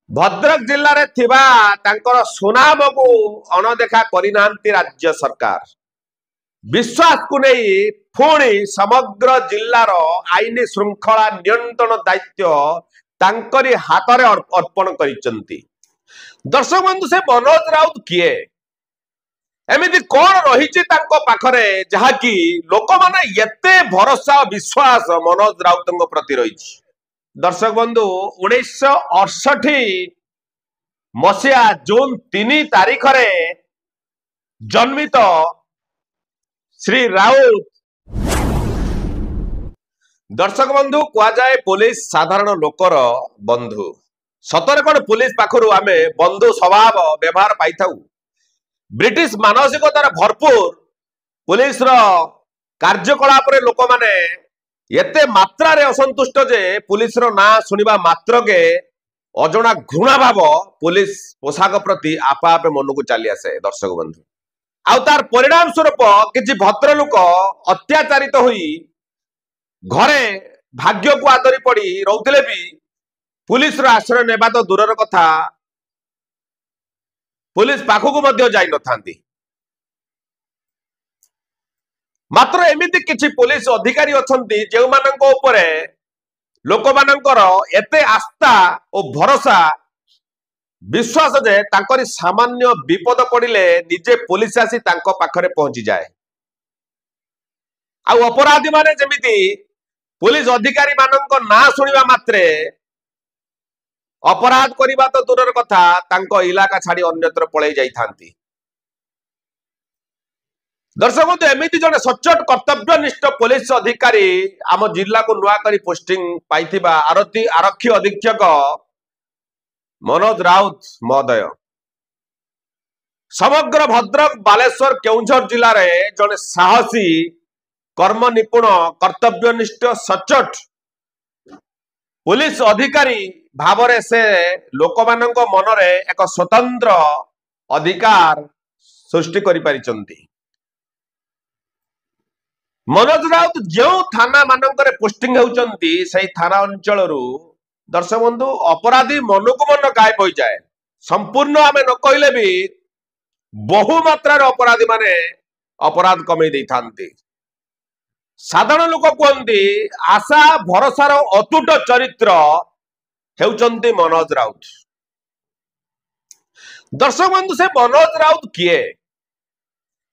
भद्रक जिले में थिबा तांकर सुनाम को अणदेखा करना राज्य सरकार विश्वास को नहीं पुणी समग्र जिलार आईन श्रृंखला नियंत्रण दायित्व तांकरी हाथ में अर्पण करिसेंती। दर्शक बंधु से मनोज राउत किए एमती कौन रही पाखरे जहाँकि लोक मैंने एते भरोसा विश्वास मनोज राउत प्रति रही। दर्शक बंधु 1968 मसीहा जून 3 तारीख रे जन्मित श्री राउत। दर्शक बंधु कह जाए पुलिस साधारण लोकर बंधु सतरे कौन पुलिस पाखरु आमे बंधु स्वभाव व्यवहार पाई था। ब्रिटिश मानसिकतार भरपूर पुलिस कार्यकलाप लोक माने एते मात्रा रे असंतुष्ट जे पुलिस ना सुनिबा मात्र के अजना घृणा भाव पुलिस पोशाक प्रति आपा आपे मन को चली आसे। दर्शक बंधु आउ तार परिणाम स्वरूप किछि भद्र लोक अत्याचारित होई घरे भाग्य को आदरी पड़ी रहउथिले भी पुलिस रो आश्रय नेबा तो दूरर कथा पुलिस पाखकु मध्य जाई न थांती। मात्र एमिति किछि पुलिस अधिकारी अछंती जेउ मानंको ऊपरे लोक मानंकर एते आस्था और भरोसा विश्वास जे तांकरी सामान्य विपद पड़िले निजे पुलिस आसी तांको पाखरे पहुंची जाए। आ अपराधी माने जेमिति पुलिस अधिकारी मानंको ना सुनिबा मात्रे अपराध करिबा तो दूरर कथा तांको इलाका छाड़ी अन्यत्र पळै जाई थांती। दर्शक बंधु एमिति जने सचोट कर्तव्यनिष्ठ पुलिस अधिकारी आम जिला को नुआ करी पोस्टिंग पाइथिबा आरक्षी अधीक्षक मनोज राउत महोदय समग्र भद्रक बालेश्वर केउंझर जिला रे जने साहसी कर्म निपुण कर्तव्यनिष्ठ सचोट पुलिस अधिकारी भावरे से लोक मानक मनरे एक स्वतंत्र अधिकार सृष्टि करि पारिचंती। मनोज राउत जो थाना मानक पोस्टिंग होउचंती सही थाना अंचल रु दर्शक बंधु अपराधी मन को मन गायब हो जाए। संपूर्ण आमे न कहले भी बहु मात्रा अपराधी माने अपराध कमे दे थांती। साधारण लोक कहते आशा भरोसार अतुट चरित्र हेउचंती मनोज राउत। दर्शक बंधु से मनोज राउत किए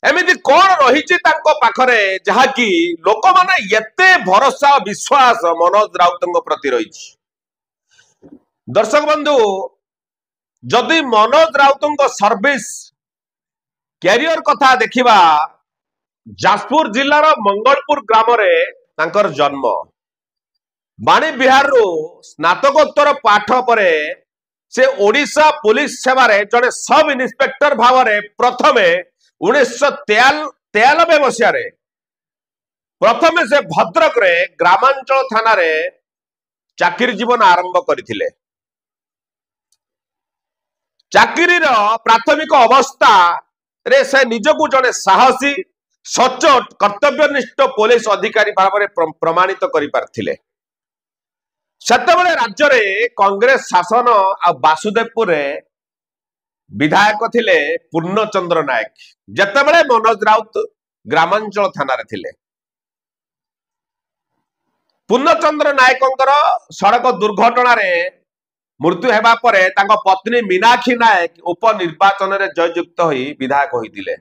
एमिति कौन रही पाखरे जहाँकि लोक माने एते भरोसा विश्वास मनोज राउत प्रति रही। दर्शक बंधु जदि मनोज राउत सर्विस कैरियर कथा देखिबा जाजपुर जिलार मंगलपुर ग्राम रे तांकर जन्म बाणी बिहार रु स्नातकोत्तर पाठ परे से ओडिशा पुलिस सेवा रे जने सब इन्स्पेक्टर भाव रे प्रथमे 1993 मसीह रे प्रथमे से भद्रक रे ग्रामांचल थाना रे चाकरी जीवन आरंभ करथिले। चाकरी रो प्राथमिक अवस्था रे से निजकु जने साहसी सचोट कर्तव्यनिष्ठ पुलिस अधिकारी भाव में प्रमाणित कर पारथिले। सेतेबेले राज्य रे कांग्रेस शासन आ वासुदेवपुर रे विधायक थिले पूर्णचंद्र नायक जेतेबेले मनोज राउत ग्रामांचल थाना रे थिले। पूर्णचंद्र नायकंकर सड़क दुर्घटना रे मृत्यु हेबा परे तांको पत्नी मीनाक्षी नायक उपनिर्वाचन रे जययुक्त होई विधायक होइतिले।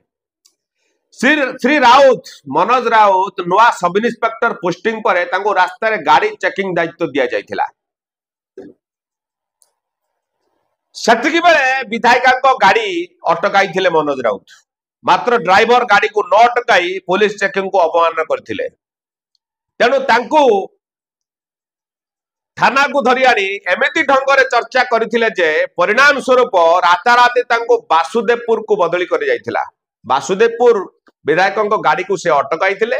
श्री राउत मनोज राउत नुआ सब इन्स्पेक्टर पोस्टिंग पर रास्ता रे गाड़ी चेकिंग दायित्व दिया जाइथिला। सेतिकी बेले विधायिका गाड़ी अटकाई थिले मनोज राउत मात्र ड्राइवर गाड़ी को न अटकाई पुलिस चेकिंग को अवमानना करथिले। तेणु तांकू थाना को धरी आनी एमिति ढंगरे चर्चा करथिले जे परिणाम स्वरूप राताराती तांकू वासुदेवपुर को बदली कर जाइथिला। वासुदेवपुर विधायकों गाड़ी को से अटकाई थिले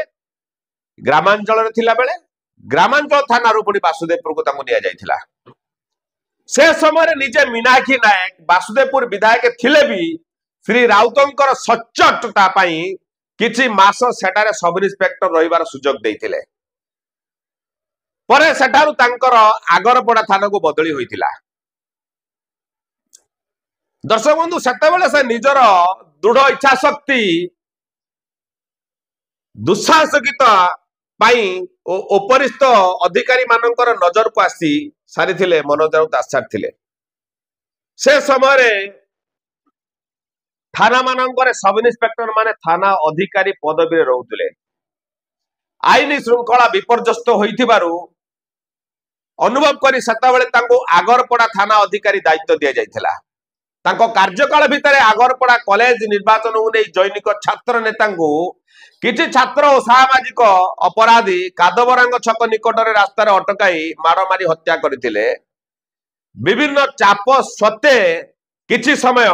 ग्रामांचल थिला बेले ग्रामांचल थाना रु पुणी वासुदेवपुर को तांको निया जाइथिला। से समय निजे मीनाक्षी नायक वासुदेवपुर विधायक थिले भी श्री राउतंकर सचोटता पई किछि मास सेटारे सब इन्स्पेक्टर रहिबार सुजोग देइथिले। परे सेठारु तांकर आगरपड़ा थाना को बदली होइथिला। दर्शक बंधु सेतेबेले से निजर दृढ़ इच्छा शक्ति दुस्साहसिकता उपरिस्थ अधिकारी मानकर नजर को आसी सारी मनोज राउत आसी सारी से समय थाना मानकर सब इन्स्पेक्टर माने थाना अधिकारी पदवी रोते आईन श्रृंखला विपर्यस्त होइथिबारु अनुभव करी सेतेबेले तांको आगरपड़ा थाना अधिकारी दायित्व दिया जाइथिला। तांको कार्यकाल भितर आगरपड़ा कॉलेज निर्वाचन को नहीं जैनिक छात्र नेता किछि छात्र और सामाजिक अपराधी कादबरांग छक निकट रास्तार अटकाई मारमारी हत्या करथिले। विभिन्न चाप सत्वे किछि समय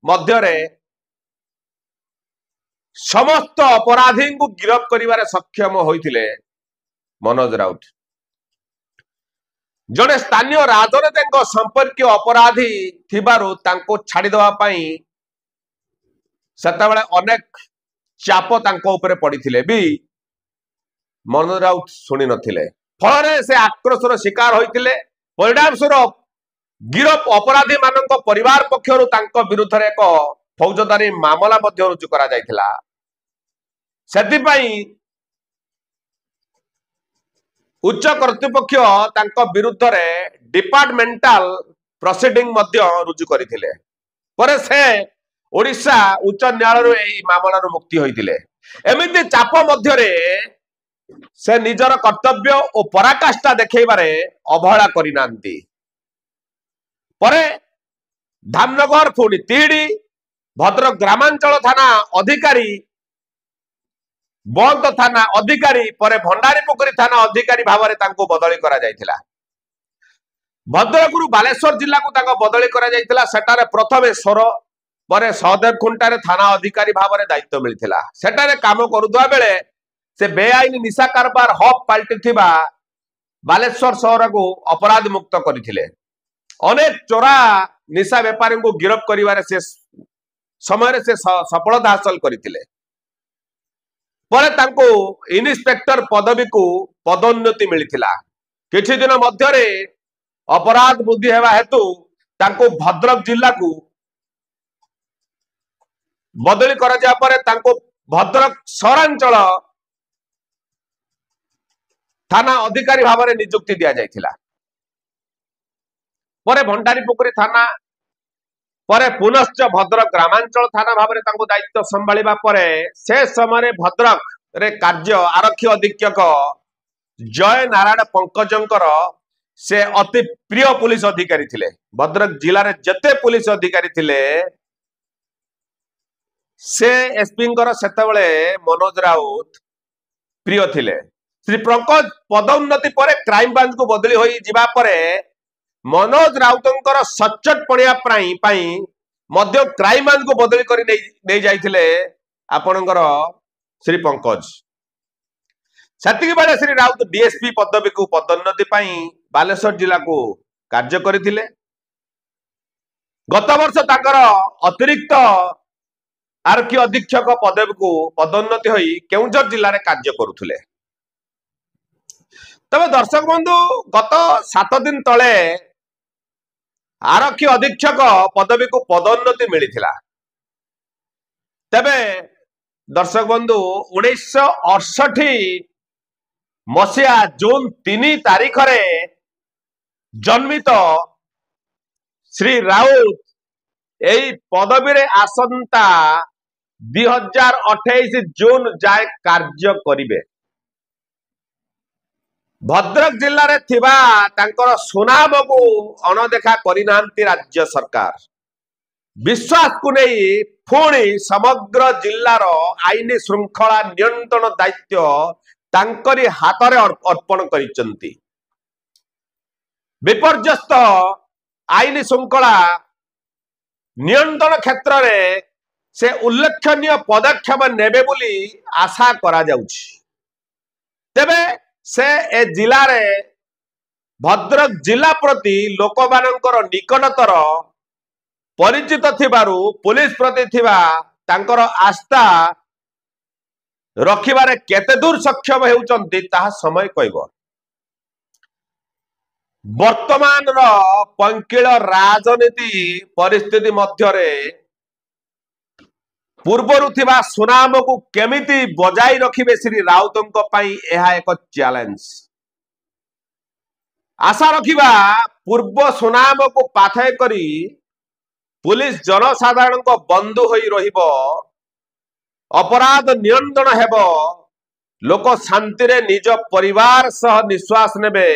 मध्यरे समस्त अपराधी को गिरफ्त करिवारे सक्षम होइथिले मनोज राउत। जड़े स्थानीय राजनीतिक संपर्क अपराधी थिबारु तांको छाड़ी देवा पई सेतेबेले अनेक चाप तांको ऊपर पड़ीथिले भी मनोज राउत शुणी नथिले। फल से आक्रोशर शिकार होइथिले। परिणाम स्वरूप गिरफ अपराधी मानक परिवार पक्षरु तांको विरुद्ध एक फौजदारी मामला मध्य रुजु करा जायथिला। सेतिपई उच्च कर्तृपक्ष तांको विरुद्ध रे डिपार्टमेंटल प्रोसीडिंग मध्य रुजु करथिले। परे से ओडिशा उच्च न्यायालय एही मामलार मुक्ति होइथिले। एमिति चाप मध्य रे से निजर कर्तव्य और पराकाष्ठा देखैबारे अवहेला करिनांती। परे धामनगर पुणी तीड़ी भद्रक ग्रामांचल थाना अधिकारी बंद थाना अधिकारी परे भंडारीपोखरी थाना अधिकारी भाव में बदली करा जायतिला। भद्रकरू बालेश्वर जिला को तांको बदली करा जायतिला। सेटारे प्रथमे सोर परे सहदेव खुंटारे थाना अधिकारी भाव में दायित्व मिलथिला। सेटारे काम करुवा बेले से बेआईन निशा कारबार हब पाल्टिथिबा बालेश्वर शहर को अपराध मुक्त करथिले। अनेक चोरा निशा व्यापारी को गिरफ्त करिवारे से समय से सफलता हासिल करथिले। परे तांको इन्स्पेक्टर पदवी को पदोन्नति मिलिथिला। किछि दिन मध्यरे अपराध वृद्धि हेबा हेतु तांको भद्रक जिला को बदली करा जा परे तांको भद्रक सहरांचल थाना अधिकारी भाव में नियुक्ति दिया जायतिला। परे भंडारीपोखरी थाना परे पुनश्च भद्रक ग्रामांचल थाना भाव में दायित्व संभाळिबा परे से समय भद्रक रे कार्य आरक्षी अधीक्षक जय नारायण पंकजंकर से अति प्रिय पुलिस अधिकारी थिले। भद्रक जिले में जते पुलिस अधिकारी थिले से एसपी सेतेबेले मनोज राउत प्रिय थिले। श्री पंकज पदोन्नति परे क्राइम ब्रांच को बदली होई जिबा परे मनोज राउतंकर सचट पड़िया मध्य क्राइम ब्रांच को बदली कर नहीं जाइथिले आपणकर श्री पंकज। सेतिकी बेले श्री राउत डीएसपी पदवी को पदोन्नति बालेश्वर जिला को कार्य करथिले। गत वर्ष ताकर अतिरिक्त आरक्षी अधीक्षक पदवी को पदोन्नति होई केउंझर जिले में कार्य करुथिले। तबे दर्शक बंधु गत 7 दिन तले आरक्षी अधीक्षक पदवी को पदोन्नति मिलिथिला। तबे दर्शक बंधु 1968 मसीहा जून 3 तारीख रे जन्मित श्री राउत एई पदवी रे आसंता 2028 जून जाए कार्य करिवे। भद्रक जिले में थिबा तांकर सुनाम को अणदेखा करिनांती राज्य सरकार। विश्वास को नहीं पुणी समग्र जिलार आईन श्रृंखला नियंत्रण दायित्व तांकरी हाथ में अर्पण करिसंती। विपर्यस्त आईन श्रृंखला नियंत्रण क्षेत्र में से उल्लेखनीय पदक्षेप नेबे बोली आशा करा जाउछि। तेबे से ए जिला रे भद्रक जिला प्रति लोक मानकर निकटतर परिचित थिबारु पुलिस प्रति थिबा तांकर आस्था रखिबारे केते दूर सक्षम हेउचंती ताहा समय कहब। ବର୍ତ୍ତମାନ ପଙ୍କିଳ ରାଜନୀତି ପରିସ୍ଥିତି ମଧ୍ୟରେ ପୂର୍ବରୁ ଥିବା ସୁନାମକୁ କେମିତି ବଜାଇ ରଖିବେ ଶ୍ରୀ ରାଉତଙ୍କ ପାଇଁ ଏହା ଏକ ଚ୍ୟାଲେଞ୍ଜ। ଆଶା ରଖିବା ପୂର୍ବ ସୁନାମକୁ ପାଥେୟ କରି ପୁଲିସ ଜନସାଧାରଣଙ୍କ ବନ୍ଧୁ ହୋଇ ରହିବ, ଅପରାଧ ନିୟନ୍ତ୍ରଣ ହେବ, ଲୋକ ଶାନ୍ତିରେ ନିଜ ପରିବାର ସହ ନିଶ୍ୱାସ ନେବେ।